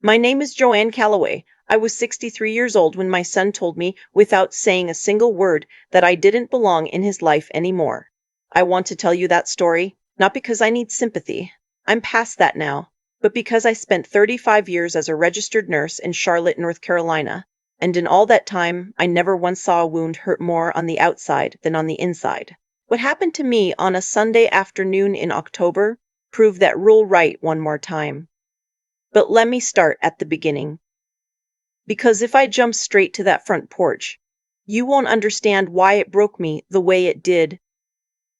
My name is Joanne Calloway. I was 63 years old when my son told me, without saying a single word, that I didn't belong in his life anymore. I want to tell you that story, not because I need sympathy. I'm past that now, but because I spent 35 years as a registered nurse in Charlotte, North Carolina, and in all that time, I never once saw a wound hurt more on the outside than on the inside. What happened to me on a Sunday afternoon in October proved that rule right one more time. But let me start at the beginning. Because if I jump straight to that front porch, you won't understand why it broke me the way it did.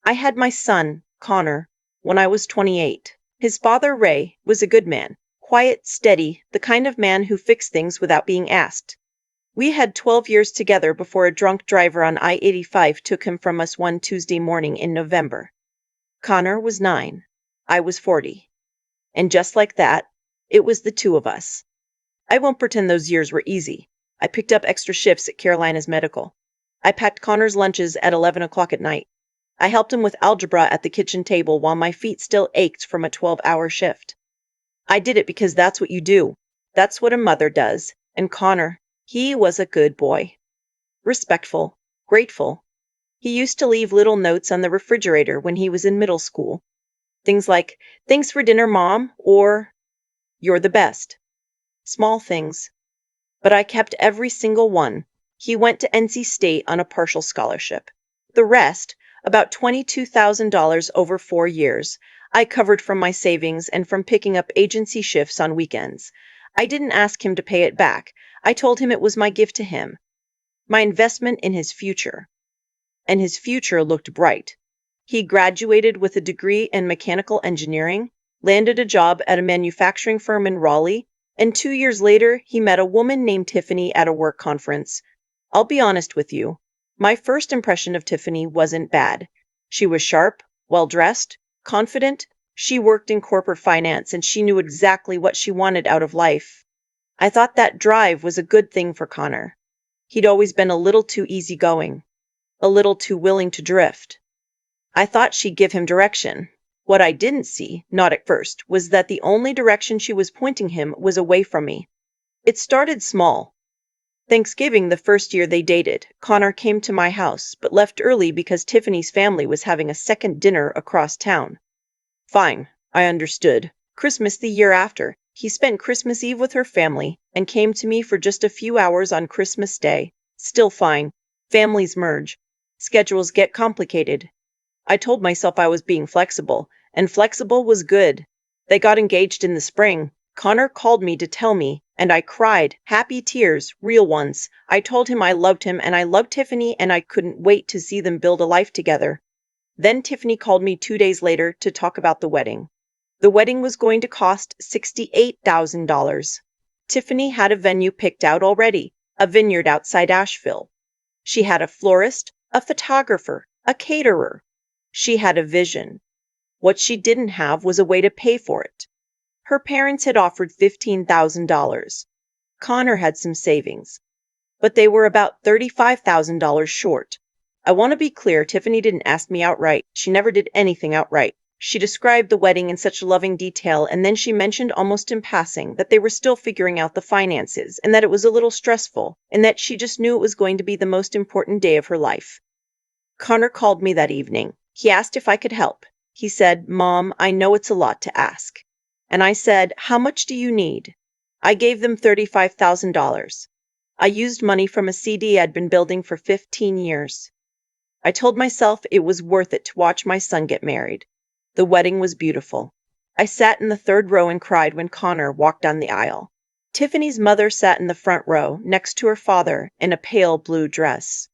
I had my son, Connor, when I was 28. His father, Ray, was a good man, quiet, steady, the kind of man who fixed things without being asked. We had 12 years together before a drunk driver on I-85 took him from us one Tuesday morning in November. Connor was 9. I was 40. And just like that, it was the two of us. I won't pretend those years were easy. I picked up extra shifts at Carolina's Medical. I packed Connor's lunches at 11 o'clock at night. I helped him with algebra at the kitchen table while my feet still ached from a 12-hour shift. I did it because that's what you do. That's what a mother does. And Connor, he was a good boy. Respectful, grateful. He used to leave little notes on the refrigerator when he was in middle school. Things like, "Thanks for dinner, Mom," or "You're the best." Small things. But I kept every single one. He went to NC State on a partial scholarship. The rest, about $22,000 over 4 years, I covered from my savings and from picking up agency shifts on weekends. I didn't ask him to pay it back. I told him it was my gift to him, my investment in his future. And his future looked bright. He graduated with a degree in mechanical engineering, landed a job at a manufacturing firm in Raleigh, and 2 years later, he met a woman named Tiffany at a work conference. I'll be honest with you. My first impression of Tiffany wasn't bad. She was sharp, well-dressed, confident. She worked in corporate finance and she knew exactly what she wanted out of life. I thought that drive was a good thing for Connor. He'd always been a little too easygoing, a little too willing to drift. I thought she'd give him direction. What I didn't see, not at first, was that the only direction she was pointing him was away from me. It started small. Thanksgiving, the first year they dated, Connor came to my house, but left early because Tiffany's family was having a second dinner across town. Fine, I understood. Christmas the year after, he spent Christmas Eve with her family and came to me for just a few hours on Christmas Day. Still fine. Families merge. Schedules get complicated. I told myself I was being flexible, and flexible was good. They got engaged in the spring. Connor called me to tell me, and I cried, happy tears, real ones. I told him I loved him and I loved Tiffany and I couldn't wait to see them build a life together. Then Tiffany called me 2 days later to talk about the wedding. The wedding was going to cost $68,000. Tiffany had a venue picked out already, a vineyard outside Asheville. She had a florist, a photographer, a caterer. She had a vision. What she didn't have was a way to pay for it. Her parents had offered $15,000. Connor had some savings, but they were about $35,000 short. I want to be clear, Tiffany didn't ask me outright. She never did anything outright. She described the wedding in such loving detail, and then she mentioned almost in passing that they were still figuring out the finances, and that it was a little stressful, and that she just knew it was going to be the most important day of her life. Connor called me that evening. He asked if I could help. He said, "Mom, I know it's a lot to ask." And I said, "How much do you need?" I gave them $35,000. I used money from a CD I'd been building for 15 years. I told myself it was worth it to watch my son get married. The wedding was beautiful. I sat in the third row and cried when Connor walked down the aisle. Tiffany's mother sat in the front row, next to her father, in a pale blue dress.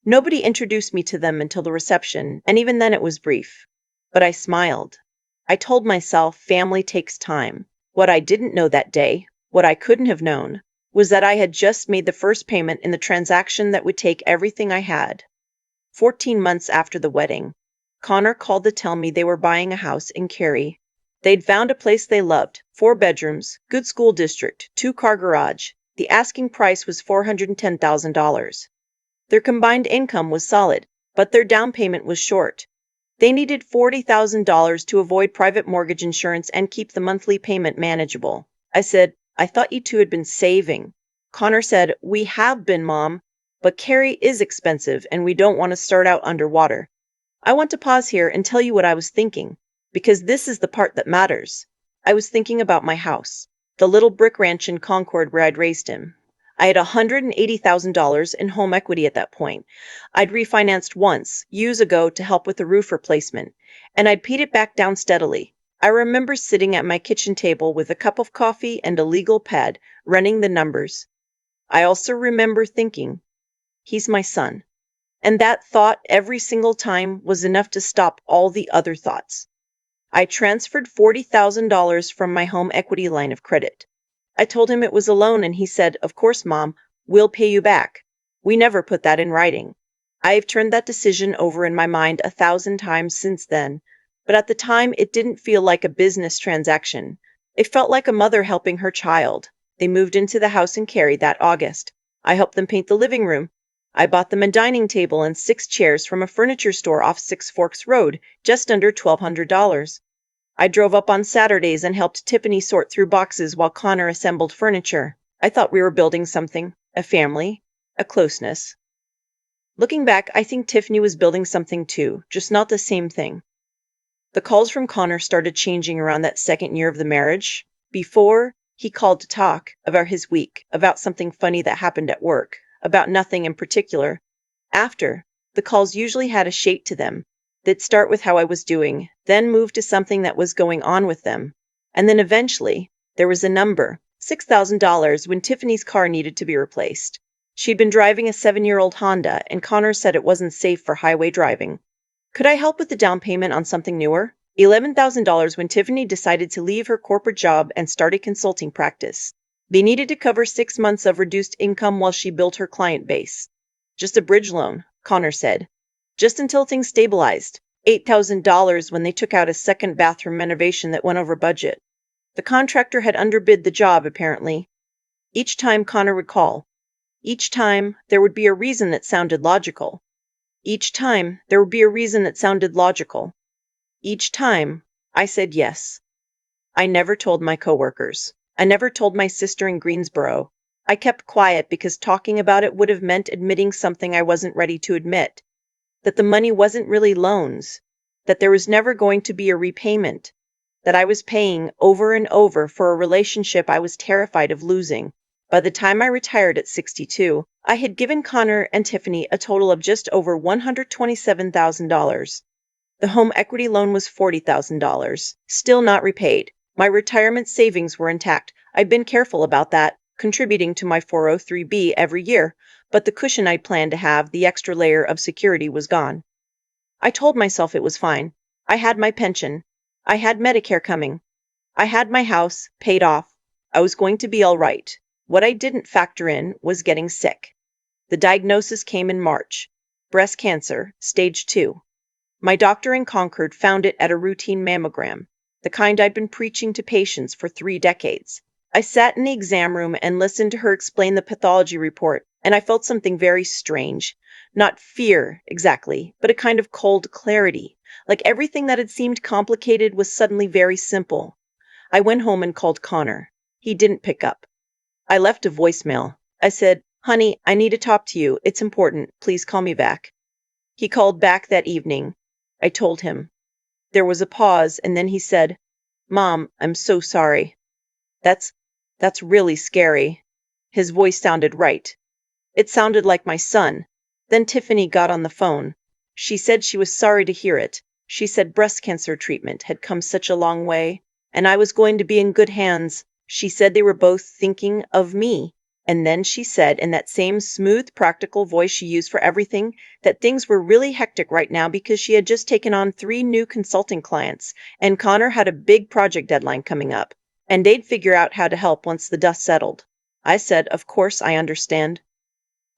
Nobody introduced me to them until the reception, and even then it was brief. But I smiled. I told myself family takes time. What I didn't know that day, what I couldn't have known, was that I had just made the first payment in the transaction that would take everything I had. 14 months after the wedding, Connor called to tell me they were buying a house in Cary. They'd found a place they loved, 4 bedrooms, good school district, 2-car garage. The asking price was $410,000. Their combined income was solid, but their down payment was short. They needed $40,000 to avoid private mortgage insurance and keep the monthly payment manageable. I said, I thought you two had been saving. Connor said, We have been, Mom, but Carrie is expensive and we don't want to start out underwater. I want to pause here and tell you what I was thinking, because this is the part that matters. I was thinking about my house, the little brick ranch in Concord where I'd raised him. I had $180,000 in home equity at that point. I'd refinanced once, years ago, to help with a roof replacement, and I'd paid it back down steadily. I remember sitting at my kitchen table with a cup of coffee and a legal pad, running the numbers. I also remember thinking, he's my son. And that thought every single time was enough to stop all the other thoughts. I transferred $40,000 from my home equity line of credit. I told him it was a loan and he said, Of course, Mom, we'll pay you back. We never put that in writing. I've turned that decision over in my mind 1,000 times since then, but at the time it didn't feel like a business transaction. It felt like a mother helping her child. They moved into the house in Cary that August. I helped them paint the living room. I bought them a dining table and 6 chairs from a furniture store off Six Forks Road, just under $1,200. I drove up on Saturdays and helped Tiffany sort through boxes while Connor assembled furniture. I thought we were building something, a family, a closeness. Looking back, I think Tiffany was building something too, just not the same thing. The calls from Connor started changing around that second year of the marriage. Before, he called to talk about his week, about something funny that happened at work, about nothing in particular. After, the calls usually had a shape to them. They'd start with how I was doing, then move to something that was going on with them. And then eventually, there was a number, $6,000, when Tiffany's car needed to be replaced. She'd been driving a 7-year-old Honda, and Connor said it wasn't safe for highway driving. Could I help with the down payment on something newer? $11,000 when Tiffany decided to leave her corporate job and start a consulting practice. They needed to cover 6 months of reduced income while she built her client base. Just a bridge loan, Connor said. Just until things stabilized. $8,000 when they took out a second bathroom renovation that went over budget. The contractor had underbid the job, apparently. Each time Connor would call. Each time there would be a reason that sounded logical. Each time there would be a reason that sounded logical. Each time I said yes. I never told my coworkers. I never told my sister in Greensboro. I kept quiet because talking about it would have meant admitting something I wasn't ready to admit. That the money wasn't really loans. That there was never going to be a repayment. That I was paying over and over for a relationship I was terrified of losing. By the time I retired at 62, I had given Connor and Tiffany a total of just over $127,000. The home equity loan was $40,000, still not repaid. My retirement savings were intact. I'd been careful about that, contributing to my 403(b) every year, but the cushion I'd planned to have, the extra layer of security, was gone. I told myself it was fine. I had my pension. I had Medicare coming. I had my house paid off. I was going to be all right. What I didn't factor in was getting sick. The diagnosis came in March. Breast cancer, stage 2. My doctor in Concord found it at a routine mammogram, the kind I'd been preaching to patients for 3 decades. I sat in the exam room and listened to her explain the pathology report, and I felt something very strange. Not fear, exactly, but a kind of cold clarity, like everything that had seemed complicated was suddenly very simple. I went home and called Connor. He didn't pick up. I left a voicemail. I said, Honey, I need to talk to you. It's important. Please call me back. He called back that evening. I told him. There was a pause, and then he said, Mom, I'm so sorry. That's really scary. His voice sounded right. It sounded like my son. Then Tiffany got on the phone. She said she was sorry to hear it. She said breast cancer treatment had come such a long way, and I was going to be in good hands. She said they were both thinking of me. And then she said, in that same smooth, practical voice she used for everything, that things were really hectic right now because she had just taken on 3 new consulting clients, and Connor had a big project deadline coming up, and they'd figure out how to help once the dust settled. I said, Of course, I understand.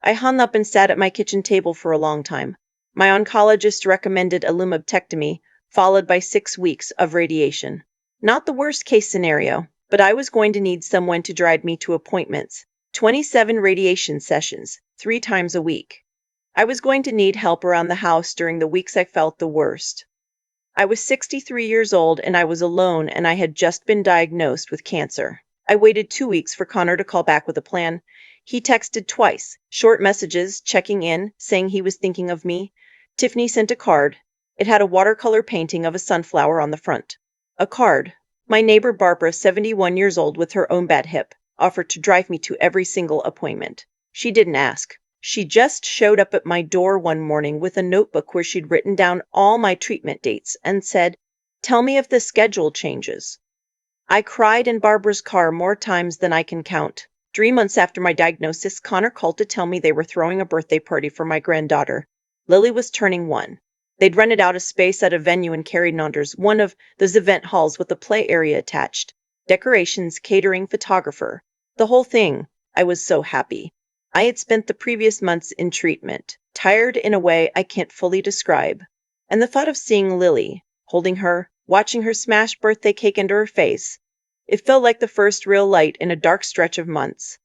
I hung up and sat at my kitchen table for a long time. My oncologist recommended a lumpectomy, followed by 6 weeks of radiation. Not the worst case scenario, but I was going to need someone to drive me to appointments. 27 radiation sessions, 3 times a week. I was going to need help around the house during the weeks I felt the worst. I was 63 years old and I was alone, and I had just been diagnosed with cancer. I waited 2 weeks for Connor to call back with a plan. He texted twice, short messages, checking in, saying he was thinking of me. Tiffany sent a card. It had a watercolor painting of a sunflower on the front. A card. My neighbor Barbara, 71 years old with her own bad hip, offered to drive me to every single appointment. She didn't ask. She just showed up at my door one morning with a notebook where she'd written down all my treatment dates and said, "Tell me if the schedule changes." I cried in Barbara's car more times than I can count. 3 months after my diagnosis, Connor called to tell me they were throwing a birthday party for my granddaughter. Lily was turning 1. They'd rented out a space at a venue in Carrie-Nonders, one of those event halls with a play area attached. Decorations, catering, photographer. The whole thing. I was so happy. I had spent the previous months in treatment, tired in a way I can't fully describe. And the thought of seeing Lily, holding her, watching her smash birthday cake into her face, it felt like the first real light in a dark stretch of months.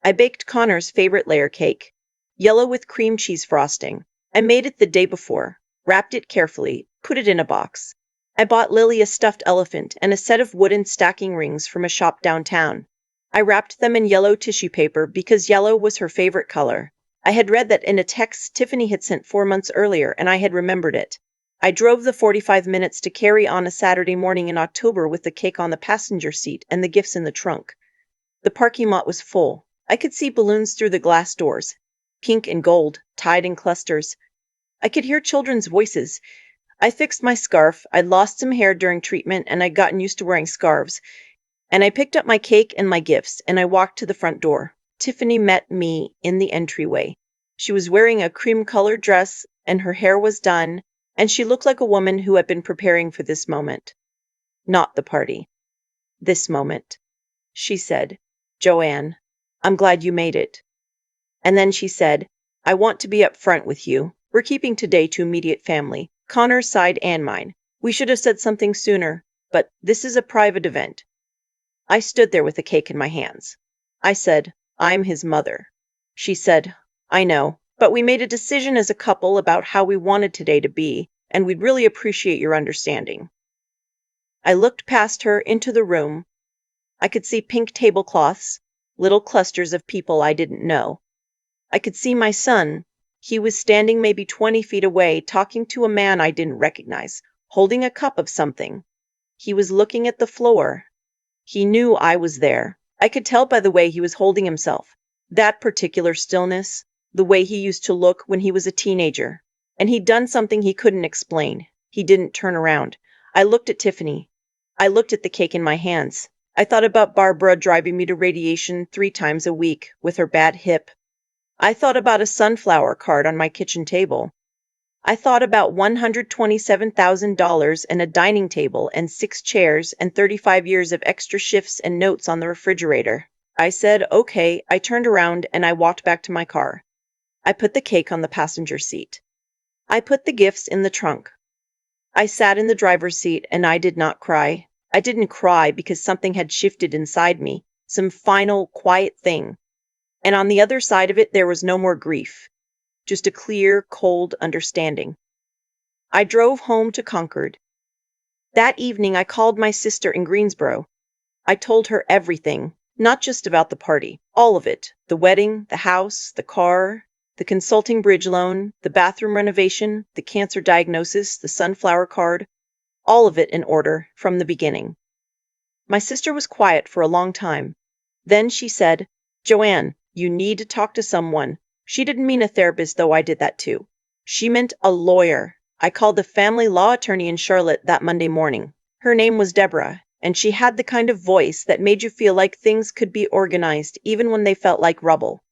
I baked Connor's favorite layer cake, yellow with cream cheese frosting. I made it the day before, wrapped it carefully, put it in a box. I bought Lily a stuffed elephant and a set of wooden stacking rings from a shop downtown. I wrapped them in yellow tissue paper because yellow was her favorite color. I had read that in a text Tiffany had sent 4 months earlier, and I had remembered it. I drove the 45 minutes to Carrie on a Saturday morning in October with the cake on the passenger seat and the gifts in the trunk. The parking lot was full. I could see balloons through the glass doors, pink and gold, tied in clusters. I could hear children's voices. I fixed my scarf. I'd lost some hair during treatment, and I'd gotten used to wearing scarves. And I picked up my cake and my gifts, and I walked to the front door. Tiffany met me in the entryway. She was wearing a cream-colored dress, and her hair was done, and she looked like a woman who had been preparing for this moment. Not the party. This moment. She said, "Joanne, I'm glad you made it." And then she said, "I want to be up front with you. We're keeping today to immediate family, Connor's side and mine. We should have said something sooner, but this is a private event." I stood there with the cake in my hands. I said, "I'm his mother." She said, "I know, but we made a decision as a couple about how we wanted today to be, and we'd really appreciate your understanding." I looked past her into the room. I could see pink tablecloths, little clusters of people I didn't know. I could see my son. He was standing maybe 20 feet away, talking to a man I didn't recognize, holding a cup of something. He was looking at the floor. He knew I was there. I could tell by the way he was holding himself. That particular stillness, the way he used to look when he was a teenager. And he'd done something he couldn't explain. He didn't turn around. I looked at Tiffany. I looked at the cake in my hands. I thought about Barbara driving me to radiation 3 times a week with her bad hip. I thought about a sunflower card on my kitchen table. I thought about $127,000 and a dining table and 6 chairs and 35 years of extra shifts and notes on the refrigerator. I said, "Okay." I turned around and I walked back to my car. I put the cake on the passenger seat. I put the gifts in the trunk. I sat in the driver's seat and I did not cry. I didn't cry because something had shifted inside me, some final, quiet thing. And on the other side of it, there was no more grief. Just a clear, cold understanding. I drove home to Concord. That evening, I called my sister in Greensboro. I told her everything, not just about the party, all of it. The wedding, the house, the car, the consulting bridge loan, the bathroom renovation, the cancer diagnosis, the sunflower card, all of it in order from the beginning. My sister was quiet for a long time. Then she said, "Joanne, you need to talk to someone." She didn't mean a therapist, though I did that too. She meant a lawyer. I called the family law attorney in Charlotte that Monday morning. Her name was Deborah, and she had the kind of voice that made you feel like things could be organized even when they felt like rubble.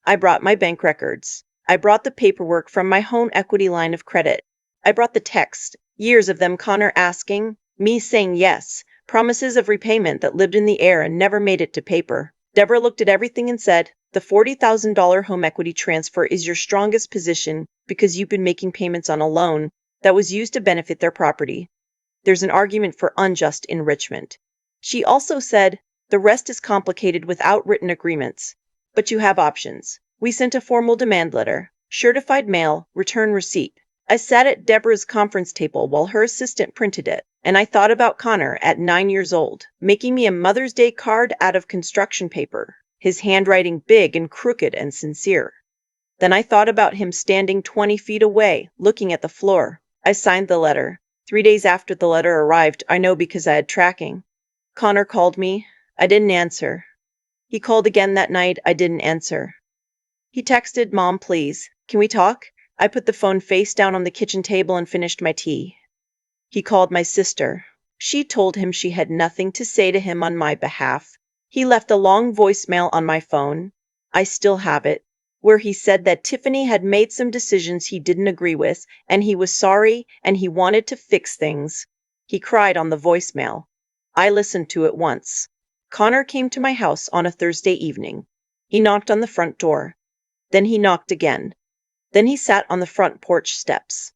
I brought my bank records. I brought the paperwork from my home equity line of credit. I brought the text, years of them, Connor asking, me saying yes, promises of repayment that lived in the air and never made it to paper. Deborah looked at everything and said, "The $40,000 home equity transfer is your strongest position because you've been making payments on a loan that was used to benefit their property. There's an argument for unjust enrichment." She also said, "The rest is complicated without written agreements, but you have options." We sent a formal demand letter, certified mail, return receipt. I sat at Deborah's conference table while her assistant printed it. And I thought about Connor at 9 years old, making me a Mother's Day card out of construction paper, his handwriting big and crooked and sincere. Then I thought about him standing 20 feet away, looking at the floor. I signed the letter. 3 days after the letter arrived, I know because I had tracking. Connor called me. I didn't answer. He called again that night. I didn't answer. He texted, "Mom, please, can we talk?" I put the phone face down on the kitchen table and finished my tea. He called my sister. She told him she had nothing to say to him on my behalf. He left a long voicemail on my phone. I still have it, where he said that Tiffany had made some decisions he didn't agree with, and he was sorry and he wanted to fix things. He cried on the voicemail. I listened to it once. Connor came to my house on a Thursday evening. He knocked on the front door. Then he knocked again. Then he sat on the front porch steps.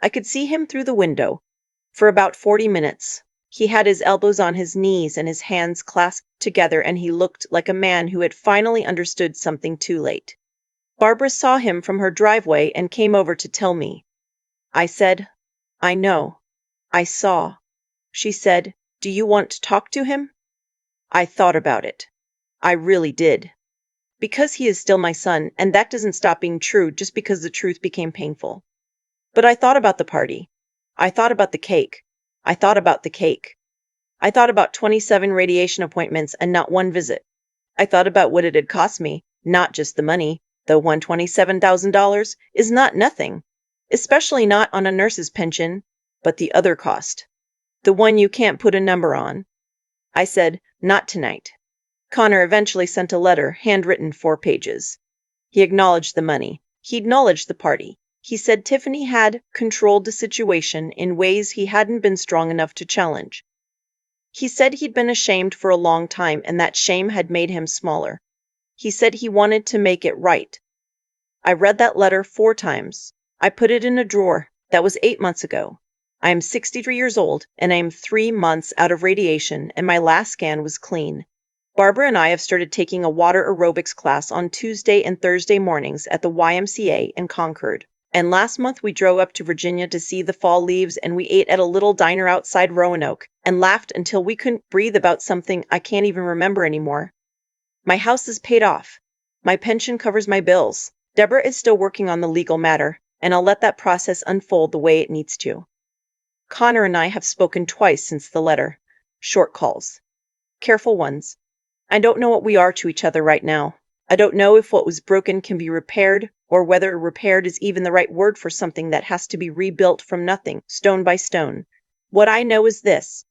I could see him through the window. For about 40 minutes, he had his elbows on his knees and his hands clasped together, and he looked like a man who had finally understood something too late. Barbara saw him from her driveway and came over to tell me. I said, "I know. I saw." She said, "Do you want to talk to him?" I thought about it. I really did. Because he is still my son, and that doesn't stop being true just because the truth became painful. But I thought about the party. I thought about the cake. I thought about the cake. I thought about 27 radiation appointments and not one visit. I thought about what it had cost me, not just the money, though $127,000 is not nothing, especially not on a nurse's pension, but the other cost, the one you can't put a number on. I said, "Not tonight." Connor eventually sent a letter, handwritten 4 pages. He acknowledged the money. He acknowledged the party. He said Tiffany had controlled the situation in ways he hadn't been strong enough to challenge. He said he'd been ashamed for a long time and that shame had made him smaller. He said he wanted to make it right. I read that letter 4 times. I put it in a drawer. That was 8 months ago. I am 63 years old and I am 3 months out of radiation and my last scan was clean. Barbara and I have started taking a water aerobics class on Tuesday and Thursday mornings at the YMCA in Concord. And last month we drove up to Virginia to see the fall leaves, and we ate at a little diner outside Roanoke and laughed until we couldn't breathe about something I can't even remember anymore. My house is paid off. My pension covers my bills. Deborah is still working on the legal matter, and I'll let that process unfold the way it needs to. Connor and I have spoken twice since the letter. Short calls. Careful ones. I don't know what we are to each other right now. I don't know if what was broken can be repaired, or whether repaired is even the right word for something that has to be rebuilt from nothing, stone by stone. What I know is this.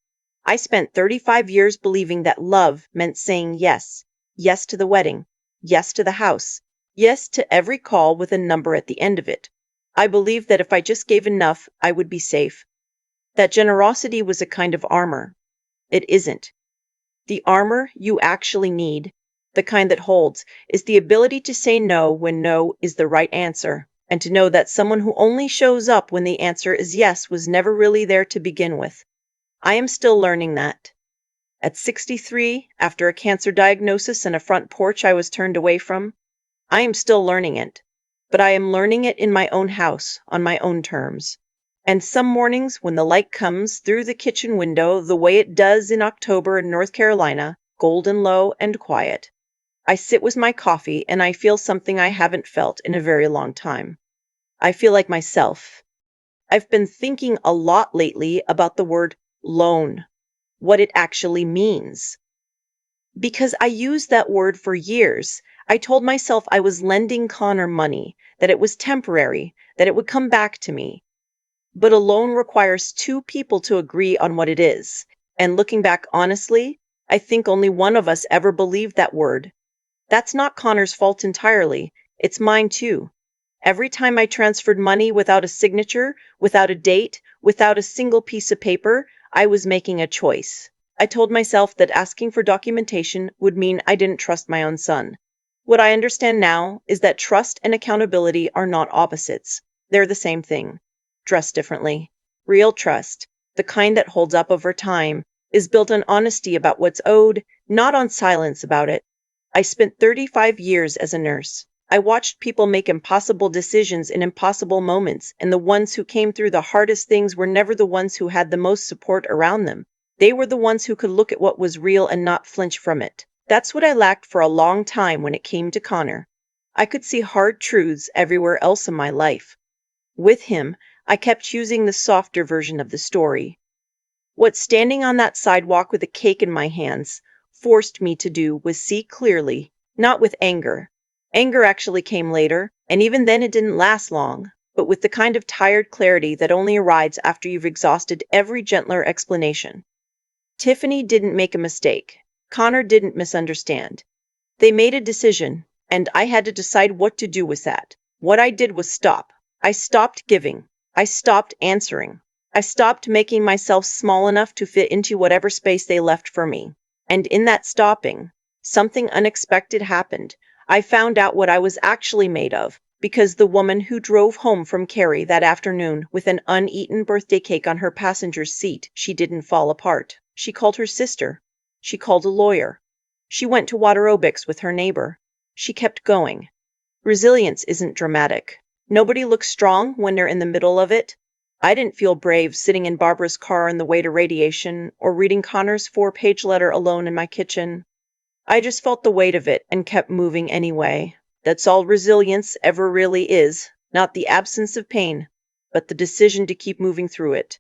I spent 35 years believing that love meant saying yes. Yes to the wedding. Yes to the house. Yes to every call with a number at the end of it. I believed that if I just gave enough, I would be safe. That generosity was a kind of armor. It isn't. The armor you actually need, the kind that holds, is the ability to say no when no is the right answer, and to know that someone who only shows up when the answer is yes was never really there to begin with. I am still learning that. At 63, after a cancer diagnosis and a front porch I was turned away from, I am still learning it. But I am learning it in my own house, on my own terms. And some mornings when the light comes through the kitchen window the way it does in October in North Carolina, golden low and quiet, I sit with my coffee and I feel something I haven't felt in a very long time. I feel like myself. I've been thinking a lot lately about the word loan, what it actually means. Because I used that word for years, I told myself I was lending Connor money, that it was temporary, that it would come back to me. But a loan requires 2 people to agree on what it is. And looking back honestly, I think only one of us ever believed that word. That's not Connor's fault entirely. It's mine too. Every time I transferred money without a signature, without a date, without a single piece of paper, I was making a choice. I told myself that asking for documentation would mean I didn't trust my own son. What I understand now is that trust and accountability are not opposites. They're the same thing. Dressed differently. Real trust, the kind that holds up over time, is built on honesty about what's owed, not on silence about it. I spent 35 years as a nurse. I watched people make impossible decisions in impossible moments, and the ones who came through the hardest things were never the ones who had the most support around them. They were the ones who could look at what was real and not flinch from it. That's what I lacked for a long time when it came to Connor. I could see hard truths everywhere else in my life. With him, I kept choosing the softer version of the story. What standing on that sidewalk with a cake in my hands forced me to do was see clearly, not with anger. Anger actually came later, and even then it didn't last long, but with the kind of tired clarity that only arrives after you've exhausted every gentler explanation. Tiffany didn't make a mistake. Connor didn't misunderstand. They made a decision, and I had to decide what to do with that. What I did was stop. I stopped giving. I stopped answering. I stopped making myself small enough to fit into whatever space they left for me. And in that stopping, something unexpected happened. I found out what I was actually made of, because the woman who drove home from Carrie that afternoon with an uneaten birthday cake on her passenger's seat, she didn't fall apart. She called her sister. She called a lawyer. She went to water aerobics with her neighbor. She kept going. Resilience isn't dramatic. Nobody looks strong when they're in the middle of it. I didn't feel brave sitting in Barbara's car on the way to radiation or reading Connor's 4-page letter alone in my kitchen. I just felt the weight of it and kept moving anyway. That's all resilience ever really is, not the absence of pain, but the decision to keep moving through it.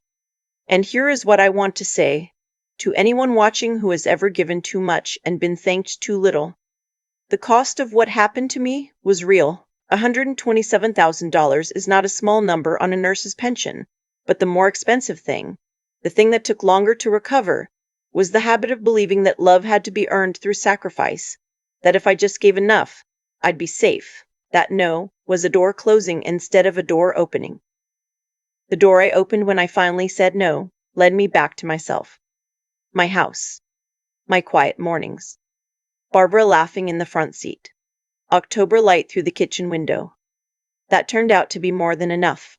And here is what I want to say to anyone watching who has ever given too much and been thanked too little. The cost of what happened to me was real. $127,000 is not a small number on a nurse's pension, but the more expensive thing, the thing that took longer to recover, was the habit of believing that love had to be earned through sacrifice, that if I just gave enough, I'd be safe. That no was a door closing instead of a door opening. The door I opened when I finally said no led me back to myself. My house. My quiet mornings. Barbara laughing in the front seat. October light through the kitchen window. That turned out to be more than enough.